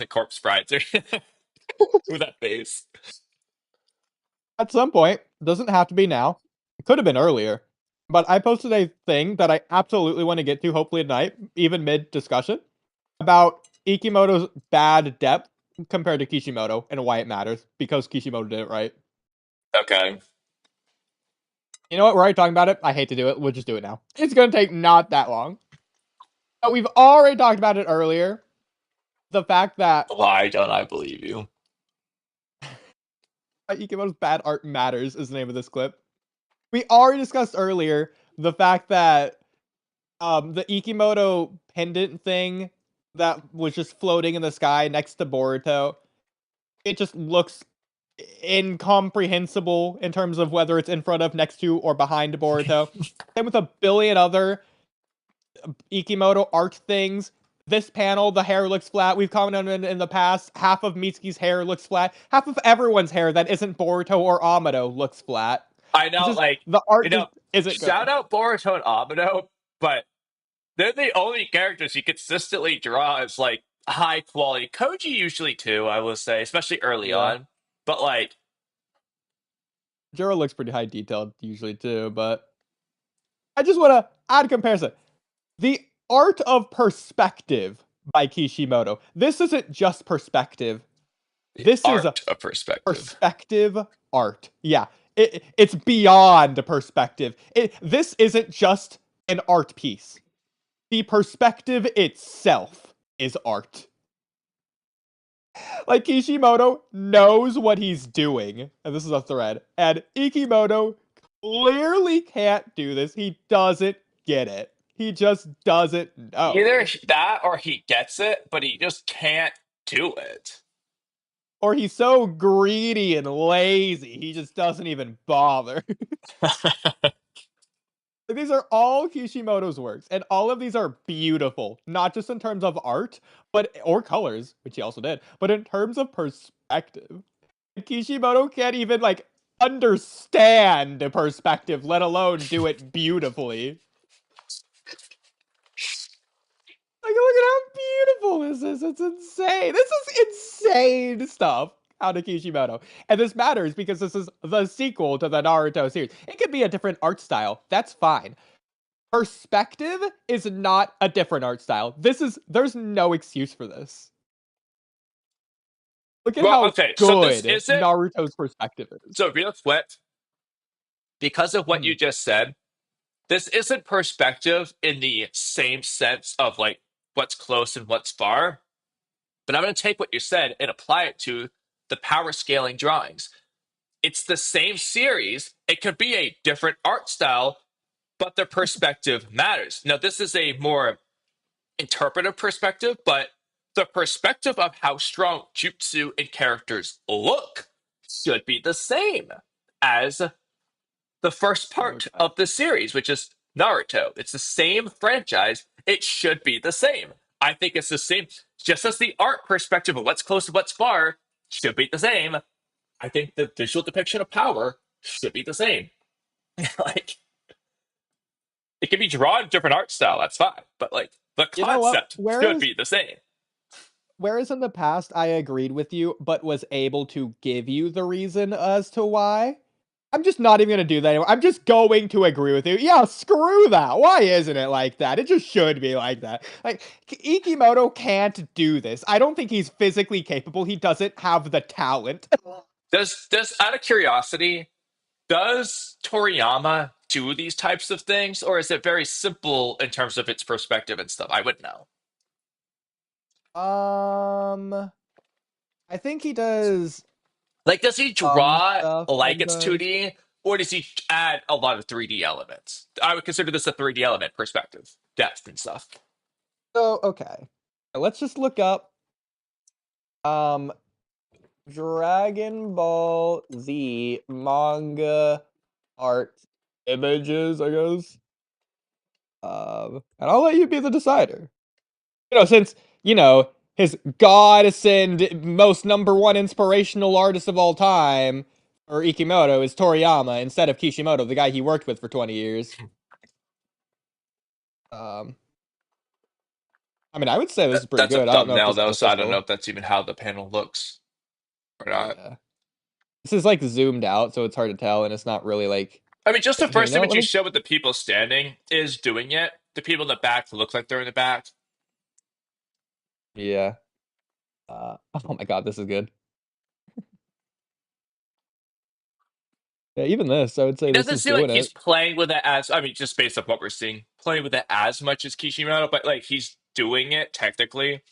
The corpse brides with that face. At some point, doesn't have to be now. It could have been earlier. But I posted a thing that I absolutely want to get to, hopefully tonight, even mid discussion, about Ikemoto's bad depth compared to Kishimoto and why it matters, because Kishimoto did it right. Okay. You know what? We're already talking about it. I hate to do it. We'll just do it now. It's going to take not that long. But we've already talked about it earlier. The fact that Why don't I believe you? Ikemoto's bad art matters is the name of this clip. We already discussed earlier the fact that the Ikemoto pendant thing that was just floating in the sky next to Boruto, it just looks incomprehensible in terms of whether it's in front of, next to, or behind Boruto. Same with a billion other Ikemoto art things. This panel, the hair looks flat. We've commented on it in the past. Half of Mitsuki's hair looks flat. Half of everyone's hair that isn't Boruto or Amado looks flat. I It's know, just like, the you art know, just isn't shout good. out Boruto and Amado, but they're the only characters you consistently draw as like high quality. Koji usually too, I will say, especially early Yeah. on. But like, Juro looks pretty high detailed usually too, but I just want to add a comparison. The art of perspective by Kishimoto. This isn't just perspective. the This is a art of perspective. perspective art. Yeah, it's beyond perspective. This isn't just an art piece. The perspective itself is art. Like Kishimoto knows what he's doing, and this is a thread. And Ikemoto clearly can't do this. He doesn't get it. He just doesn't Either know. that or he gets it, but he just can't do it. Or he's so greedy and lazy, he just doesn't even bother. These are all Kishimoto's works, and all of these are beautiful, not just in terms of art, but or colors, which he also did, but in terms of perspective. Kishimoto can't even like understand the perspective, let alone do it beautifully. Like, look at how beautiful this is. It's insane. This is insane stuff out of Kishimoto. And this matters because this is the sequel to the Naruto series. It could be a different art style. That's fine. Perspective is not a different art style. There's no excuse for this. Look at Well, how okay, so this good isn't Naruto's perspective is. so real quick because of what Hmm. you just said. This isn't perspective in the same sense of like what's close and what's far, but I'm going to take what you said and apply it to the power scaling drawings. It's the same series. It could be a different art style, but the perspective matters. Now, this is a more interpretive perspective, but the perspective of how strong jutsu and characters look should be the same as the first part Okay. of the series, which is Naruto. It's the same franchise. It should be the same. I think it's the same, just as the art perspective of what's close and what's far should be the same. I think the visual depiction of power should be the same. Like, it can be drawn in different art style, that's fine, but like, the You know what? concept should be the same. Whereas in the past I agreed with you, but was able to give you the reason as to why, I'm just not even gonna do that anymore. I'm just going to agree with you. Yeah, screw that. Why isn't it like that? It just should be like that. Like, Ikimoto can't do this. I don't think he's physically capable. He doesn't have the talent. Does out of curiosity, does Toriyama do these types of things, or is it very simple in terms of its perspective and stuff? I would know. Um, I think he does Like, does he some draw stuff like it's sometimes. 2D, or does he add a lot of 3D elements? I would consider this a 3D element perspective, depth and stuff. So, okay. Let's just look up um Dragon Ball Z manga art images, I guess. And I'll let you be the decider. Since, his goddescend most number one inspirational artist of all time, or Ikemoto, is Toriyama instead of Kishimoto, the guy he worked with for 20 years. Um, I mean, I would say this is pretty That's a good. I don't know if thumbnail this is though, so I don't know official. if that's even how the panel looks or not. Yeah. This is like zoomed out, so it's hard to tell, and it's not really like I mean, just the here. first No, image let you me. show with the people standing is doing it. The people in the back look like they're in the back. Yeah. Oh my god, this is good. Yeah, even this, I would say It this doesn't is seem like doing he's it. playing with it as, I mean, just based off what we're seeing, playing with it as much as Kishimoto, but like he's doing it technically.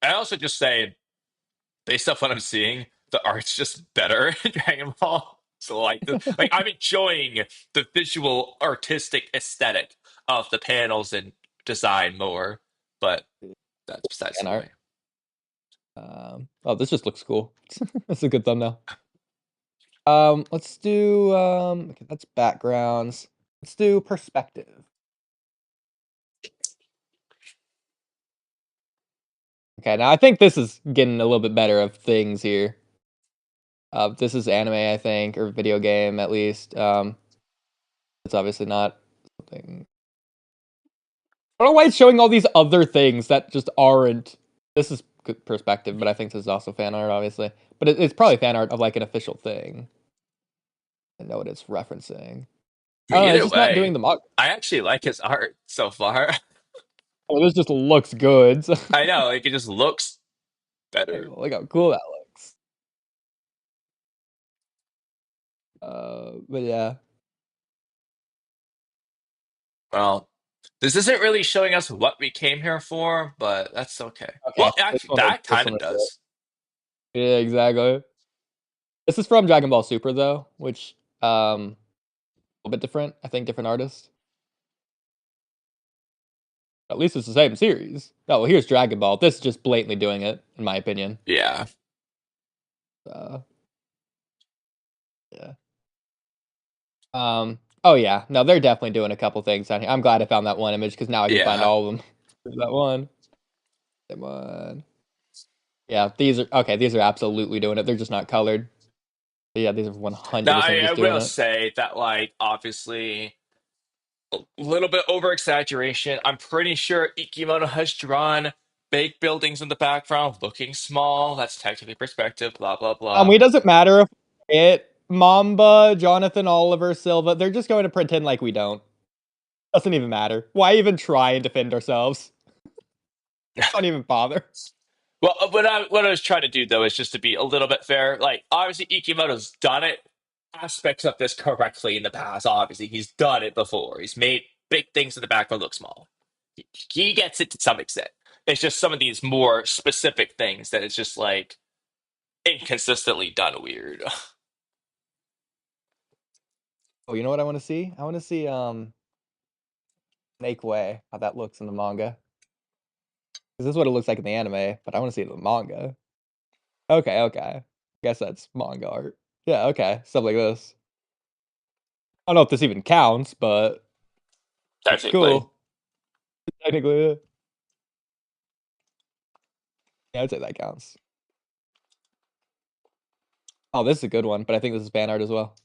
I also just say, based off what I'm seeing, the art's just better in Dragon Ball. So like I'm enjoying the visual artistic aesthetic of the panels and design more, but that's besides Fan the art. point. Oh, this just looks cool. That's a good thumbnail. Let's do okay, that's backgrounds. Let's do perspective. Okay, now I think this is getting a little bit better of things here. This is anime, I think, or video game at least. It's obviously not something. I don't know why it's showing all these other things that just aren't. This is good perspective, but I think this is also fan art, obviously. But it's probably fan art of like an official thing. I know what it's referencing. I I mean, don't know. It's either just not doing way, the mug. I actually like his art so far. Oh, this just looks good. So I know, like it just looks like, better. look how cool that looks. But yeah. Well, this isn't really showing us what we came here for, but that's okay. Okay. Well, actually, that This kind one of is it. does. Yeah, exactly. This is from Dragon Ball Super though, which a little bit different. I think different artist. At least it's the same series. Oh well, here's Dragon Ball. This is just blatantly doing it, in my opinion. Yeah. Uh, yeah. Oh yeah. No, they're definitely doing a couple things on here. I'm glad I found that one image because now I can find Yeah. all of them. There's that one. That one. Yeah, these are okay. These are absolutely doing it. They're just not colored. But yeah, these are Now, 100% I just doing will it. say that, like, obviously, a little bit over exaggeration. I'm pretty sure Ikemoto has drawn big buildings in the background looking small. That's technically perspective, blah, blah, blah. It doesn't matter if it Mamba, Jonathan Oliver, Silva. They're just going to pretend like we don't. Doesn't even matter. Why even try and defend ourselves? Don't even bother. Well, what I was trying to do though is just to be a little bit fair. Like, obviously, Ikimoto's done it aspects of this correctly in the past. Obviously, he's done it before. He's made big things in the background look small. He gets it to some extent. It's just some of these more specific things that it's just like inconsistently done weird. Oh, you know what I want to see? I want to see Snake Way, how that looks in the manga. 'Cause this is what it looks like in the anime, but I want to see it in the manga. Okay, okay. Guess that's manga art. Yeah, okay. Stuff like this. I don't know if this even counts, but it's Technically, cool. Technically, yeah, I'd say that counts. Oh, this is a good one, but I think this is fan art as well.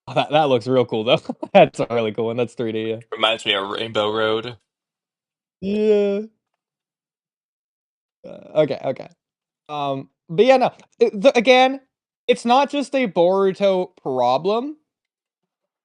Oh, that looks real cool though. That's a really cool one. That's 3D. Yeah. reminds me of Rainbow Road. Yeah. Okay, okay. But yeah, no. Again, it's not just a Boruto problem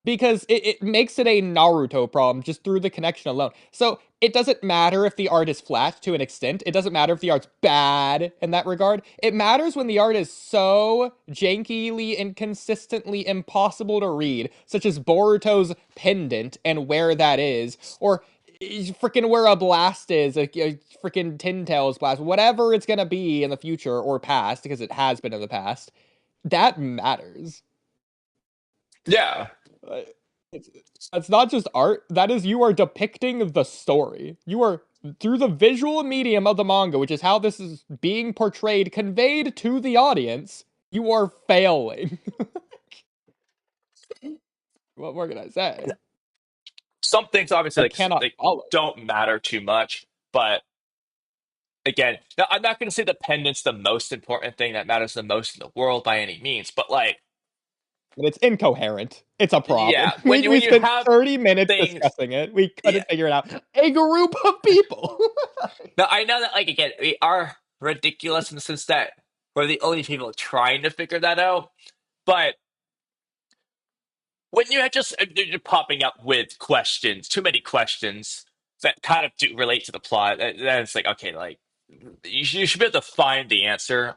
because it makes it a Naruto problem just through the connection alone. So it doesn't matter if the art is flat to an extent. It doesn't matter if the art's bad in that regard. It matters when the art is so jankily and consistently impossible to read, such as Boruto's pendant and where that is, or freaking where a blast is, a freaking Tin Tails blast, whatever it's gonna be in the future or past, because it has been in the past. That matters. Yeah, Uh, It's that's not just art. That is you are depicting the story. You are through the visual medium of the manga, which is how this is being portrayed, conveyed to the audience. You are failing. What more can I say? some things obviously I like cannot they follow. don't matter too much, but again, now, I'm not going to say the pendant's the most important thing that matters the most in the world by any means, but like and it's incoherent. It's a problem. Yeah, We when you spent have 30 minutes things, discussing it. We yeah. couldn't figure it out. A group of people. Now I know that like again we are ridiculous in the sense that we're the only people trying to figure that out, but when you just you're popping up with questions, too many questions that kind of do relate to the plot, then it's like okay, like you should be able to find the answer.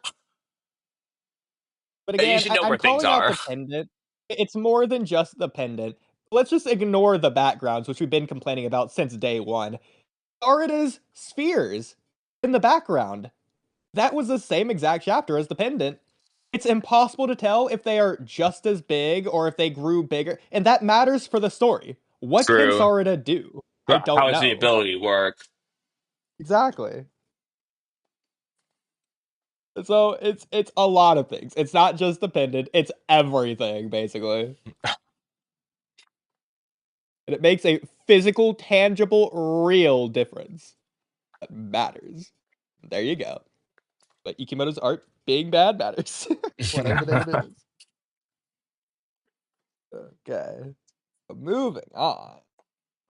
But You again, should know I'm where things calling out are. the pendant. It's more than just the pendant. Let's just ignore the backgrounds, which we've been complaining about since day one. Or it is spheres in the background. That was the same exact chapter as the pendant. It's impossible to tell if they are just as big or if they grew bigger, and that matters for the story. What can True. Sarada do? I How don't does the know. ability work? Exactly. So it's a lot of things. It's not just the pendant, it's everything, basically. And it makes a physical, tangible, real difference. That matters. There you go. But Ikemoto's art being bad matters. Whatever it is. Okay. Moving on.